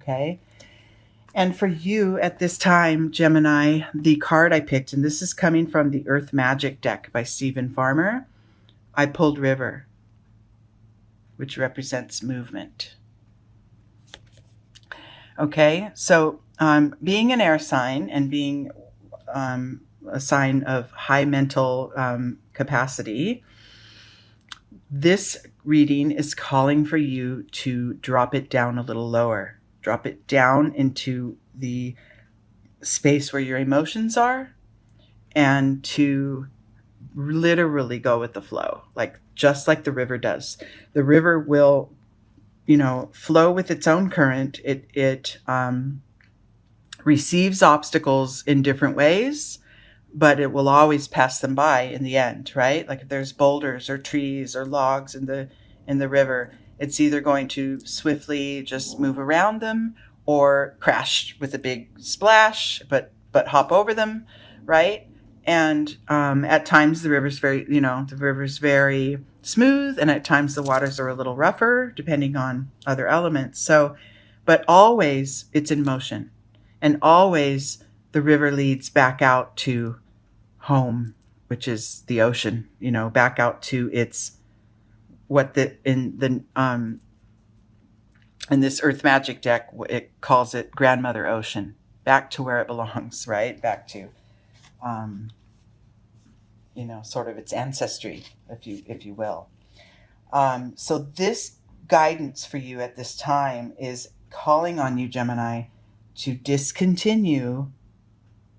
Okay. And for you at this time, Gemini, the card I picked, and this is coming from the Earth Magic deck by Stephen Farmer, I pulled River, which represents movement. Okay, so being an air sign and being a sign of high mental capacity, this reading is calling for you to drop it down a little lower. Drop it down into the space where your emotions are and to literally go with the flow, like just like the river does. The river will, flow with its own current. It receives obstacles in different ways, but it will always pass them by in the end, right? Like if there's boulders or trees or logs in the river, it's either going to swiftly just move around them or crash with a big splash, but hop over them, right? And at times the river's very smooth, and at times the waters are a little rougher, depending on other elements. So, but always it's in motion, and always the river leads back out to home, which is the ocean. Back out to its in this Earth Magic deck, it calls it Grandmother Ocean, back to where it belongs, right? Back to, sort of its ancestry, if you will. So this guidance for you at this time is calling on you, Gemini, to discontinue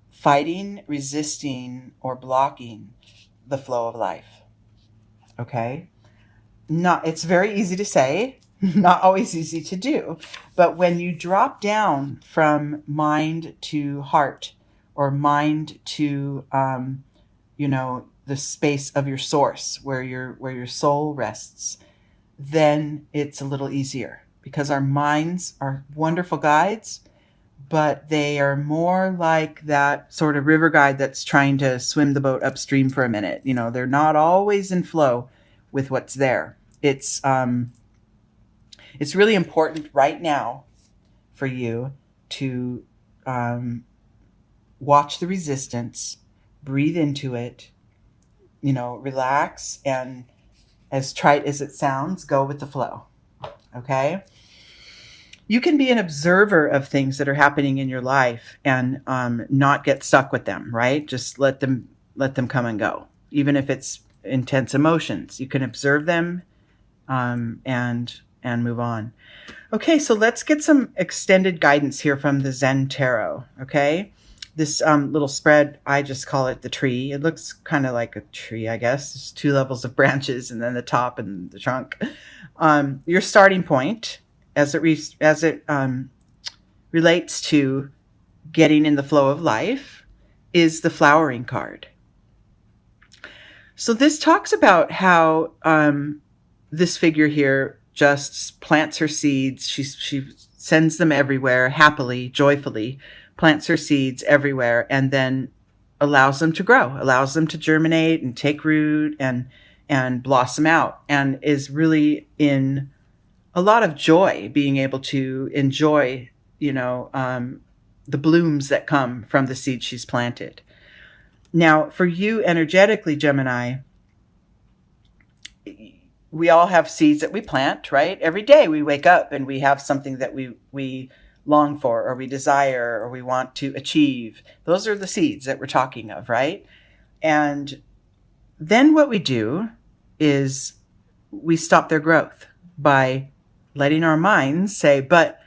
fighting, resisting, or blocking the flow of life. Okay? It's very easy to say, not always easy to do. But when you drop down from mind to heart, or mind to, the space of your source, where your soul rests, then it's a little easier, because our minds are wonderful guides, but they are more like that sort of river guide that's trying to swim the boat upstream for a minute. They're not always in flow with what's there. It's really important right now for you to watch the resistance, breathe into it, relax, and as trite as it sounds, go with the flow. Okay? You can be an observer of things that are happening in your life and not get stuck with them, right? Just let them come and go. Even if it's intense emotions, you can observe them and move on. Okay, so let's get some extended guidance here from the Zen Tarot. Okay, this little spread, I just call it the tree. It looks kind of like a tree, I guess. There's 2 levels of branches, and then the top and the trunk. Your starting point, as it relates to getting in the flow of life, is the flowering card. So this talks about how this figure here just plants her seeds. She sends them everywhere, happily, joyfully, plants her seeds everywhere, and then allows them to grow, allows them to germinate and take root and blossom out, and is really in a lot of joy being able to enjoy, the blooms that come from the seed she's planted. Now, for you energetically, Gemini, we all have seeds that we plant, right? Every day we wake up and we have something that we long for, or we desire, or we want to achieve. Those are the seeds that we're talking of, right? And then what we do is we stop their growth by letting our minds say, but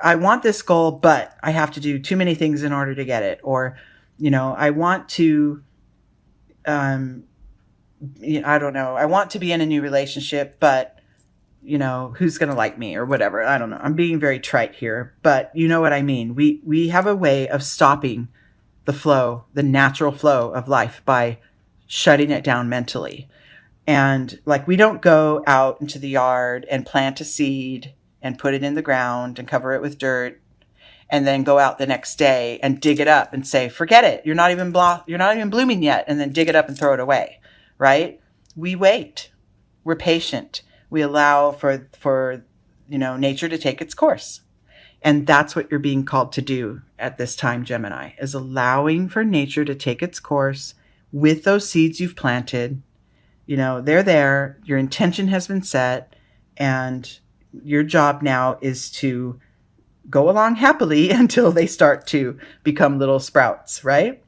I want this goal, but I have to do too many things in order to get it. Or, I want to, I don't know, I want to be in a new relationship, but, who's going to like me or whatever. I don't know. I'm being very trite here, but you know what I mean. We have a way of stopping the flow, the natural flow of life, by shutting it down mentally. And like, we don't go out into the yard and plant a seed and put it in the ground and cover it with dirt, and then go out the next day and dig it up and say, forget it. You're not even blooming yet. And then dig it up and throw it away. Right? We wait. We're patient. We allow for nature to take its course. And that's what you're being called to do at this time, Gemini, is allowing for nature to take its course with those seeds you've planted. They're there. Your intention has been set. And your job now is to go along happily until they start to become little sprouts, right?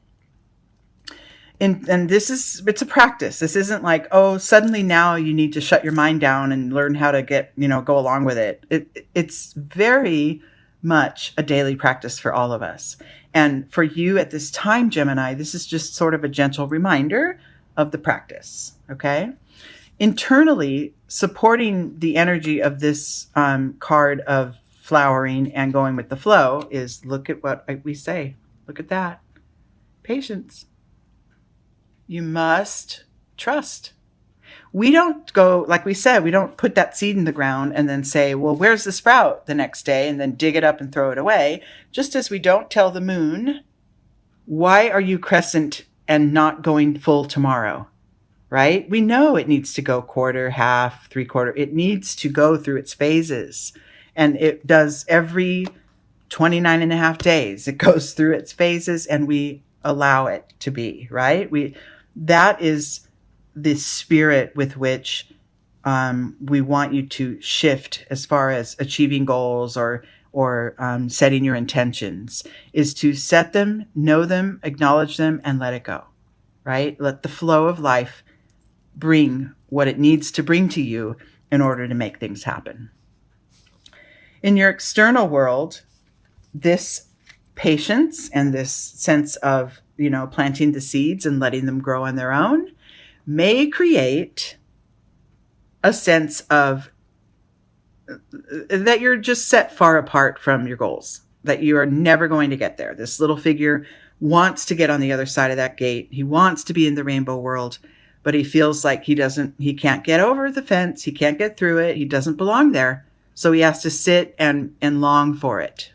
And it's a practice. This isn't like, oh, suddenly now you need to shut your mind down and learn how to go along with it. It's very much a daily practice for all of us. And for you at this time, Gemini, this is just sort of a gentle reminder of the practice, okay? Internally, supporting the energy of this card of flowering and going with the flow is, look at what we say. Look at that. Patience. You must trust. We don't go, like we said, we don't put that seed in the ground and then say, well, where's the sprout the next day, and then dig it up and throw it away. Just as we don't tell the moon, why are you crescent and not going full tomorrow? Right? We know it needs to go quarter, half, 3/4. It needs to go through its phases. And it does every 29 and a half days. It goes through its phases and we allow it to be, right? That is the spirit with which we want you to shift as far as achieving goals or setting your intentions, is to set them, know them, acknowledge them, and let it go, right? Let the flow of life bring what it needs to bring to you in order to make things happen. In your external world, this patience and this sense of, planting the seeds and letting them grow on their own may create a sense of that you're just set far apart from your goals, that you are never going to get there. This little figure wants to get on the other side of that gate. He wants to be in the rainbow world, but he feels like he can't get over the fence. He can't get through it. He doesn't belong there. So he has to sit and long for it.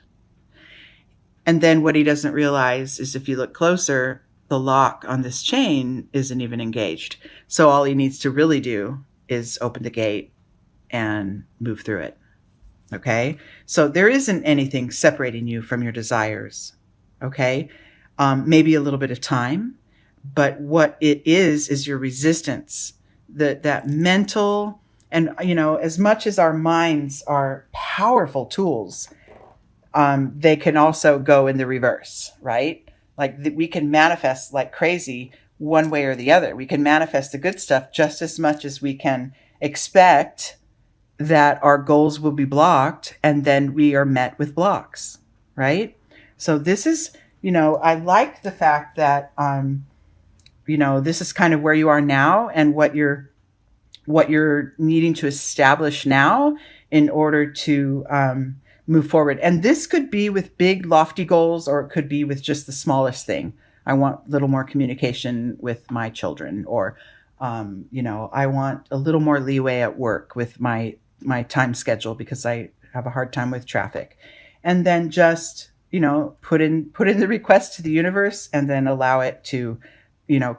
And then what he doesn't realize is, if you look closer, the lock on this chain isn't even engaged. So all he needs to really do is open the gate and move through it. Okay? So there isn't anything separating you from your desires. Okay? Maybe a little bit of time, but what it is your resistance, that mental, and, as much as our minds are powerful tools, they can also go in the reverse, right? Like we can manifest like crazy one way or the other. We can manifest the good stuff just as much as we can expect that our goals will be blocked, and then we are met with blocks, right? So this is, I like the fact that, this is kind of where you are now and what you're needing to establish now in order to move forward. And this could be with big, lofty goals, or it could be with just the smallest thing. I want a little more communication with my children, or, I want a little more leeway at work with my time schedule because I have a hard time with traffic. And then just, put in the request to the universe and then allow it to,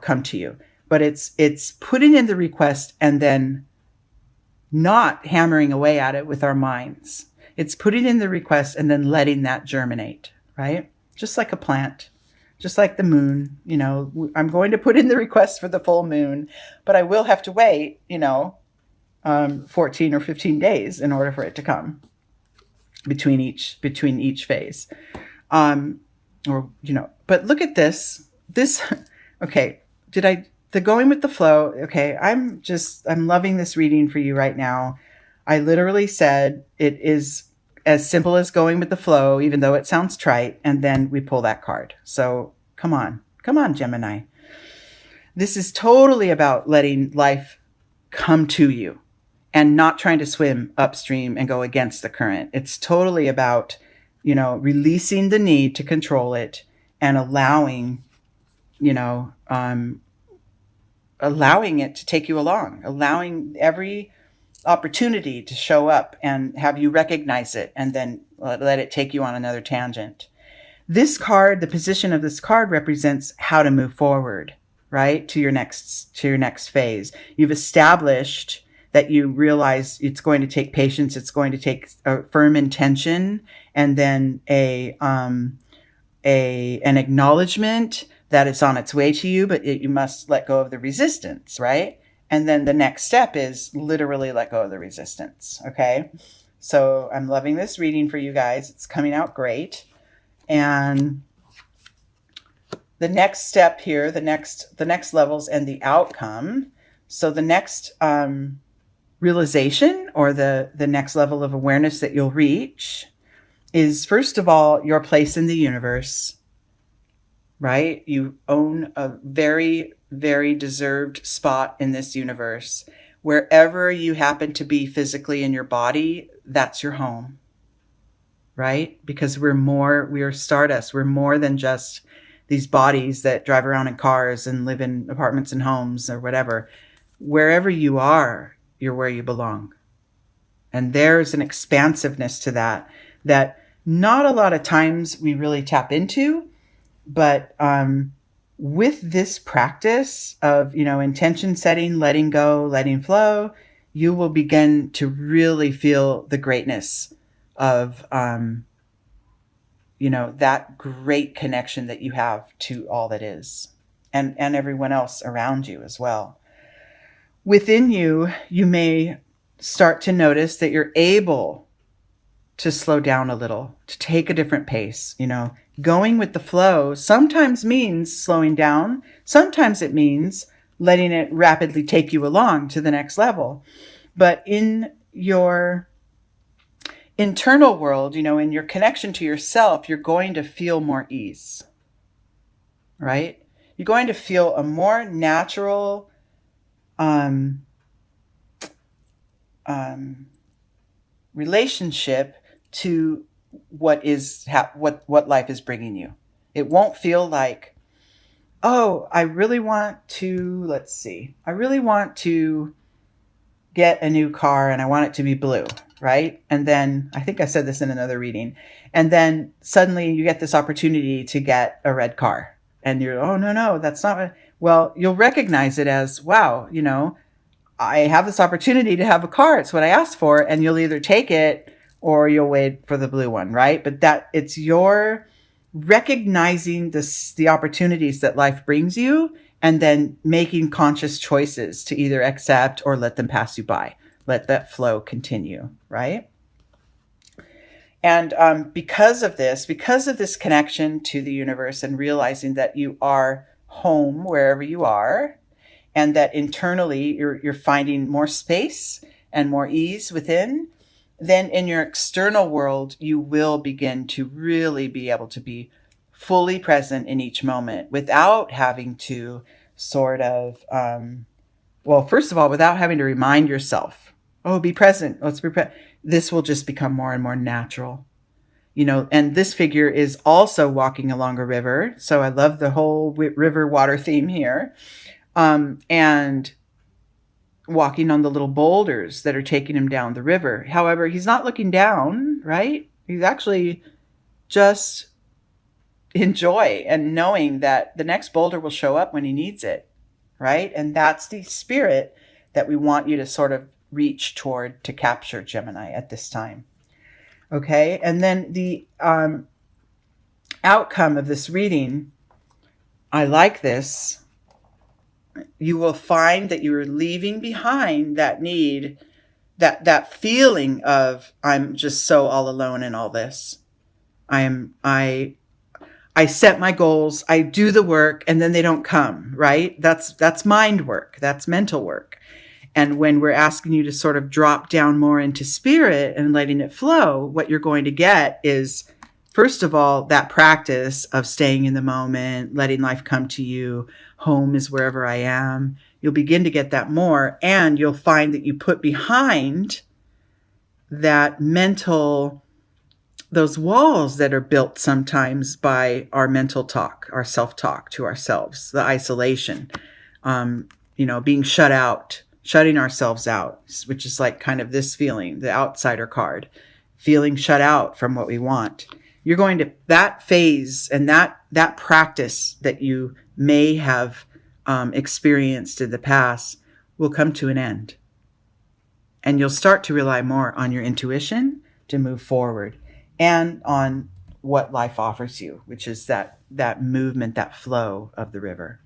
come to you. But it's putting in the request and then not hammering away at it with our minds. It's putting in the request and then letting that germinate, right? Just like a plant, just like the moon. I'm going to put in the request for the full moon, but I will have to wait, 14 or 15 days in order for it to come between each phase. But look at this, okay, the going with the flow. Okay. I'm loving this reading for you right now. I literally said it is as simple as going with the flow, even though it sounds trite. And then we pull that card. So come on, Gemini. This is totally about letting life come to you and not trying to swim upstream and go against the current. It's totally about, releasing the need to control it and allowing it to take you along, allowing every opportunity to show up and have you recognize it and then let it take you on another tangent. This card, the position of this card, represents how to move forward, right? To your next phase. You've established that you realize it's going to take patience. It's going to take a firm intention, and then an acknowledgement that it's on its way to you, but you must let go of the resistance, right? And then the next step is literally let go of the resistance. Okay. So I'm loving this reading for you guys. It's coming out great. And the next step here, the next levels and the outcome. So the next realization, or the next level of awareness that you'll reach, is, first of all, your place in the universe, right? You own a very, very deserved spot in this universe. Wherever you happen to be physically in your body, that's your home, right? Because we are stardust. We're more than just these bodies that drive around in cars and live in apartments and homes or whatever. Wherever you are, you're where you belong. And there's an expansiveness to that not a lot of times we really tap into, but with this practice of, intention setting, letting go, letting flow, you will begin to really feel the greatness of, that great connection that you have to all that is, and everyone else around you as well. Within you, you may start to notice that you're able to slow down a little, to take a different pace. Going with the flow sometimes means slowing down. Sometimes it means letting it rapidly take you along to the next level. But in your internal world, in your connection to yourself, you're going to feel more ease, right? You're going to feel a more natural relationship to what life is bringing you. It won't feel like, oh, I really want to get a new car and I want it to be blue, right? And then, I think I said this in another reading, and then suddenly you get this opportunity to get a red car and you're, oh, no, that's not, well, you'll recognize it as, wow, I have this opportunity to have a car. It's what I asked for. And you'll either take it or you'll wait for the blue one, right? But that it's your recognizing the opportunities that life brings you, and then making conscious choices to either accept or let them pass you by. Let that flow continue, right? And because of this connection to the universe, and realizing that you are home wherever you are, and that internally you're finding more space and more ease within, then in your external world, you will begin to really be able to be fully present in each moment without having to sort of, first of all, without having to remind yourself, oh, be present. Let's be present. This will just become more and more natural. And this figure is also walking along a river. So I love the whole river water theme here. And walking on the little boulders that are taking him down the river. However, he's not looking down, right? He's actually just enjoy and knowing that the next boulder will show up when he needs it, right? And that's the spirit that we want you to sort of reach toward to capture, Gemini, at this time. Okay, and then the outcome of this reading, I like this. You will find that you are leaving behind that need, that feeling of, I'm just so all alone in all this. I set my goals, I do the work, and then they don't come, right? That's mind work, that's mental work. And when we're asking you to sort of drop down more into spirit and letting it flow, what you're going to get is, first of all, that practice of staying in the moment, letting life come to you. Home is wherever I am. You'll begin to get that more, and you'll find that you put behind that those walls that are built sometimes by our mental talk, our self-talk to ourselves, the isolation, being shutting ourselves out, which is like kind of this feeling, the outsider card, feeling shut out from what we want. You're going to, that phase and that practice that you may have experienced in the past will come to an end. And you'll start to rely more on your intuition to move forward and on what life offers you, which is that movement, that flow of the river.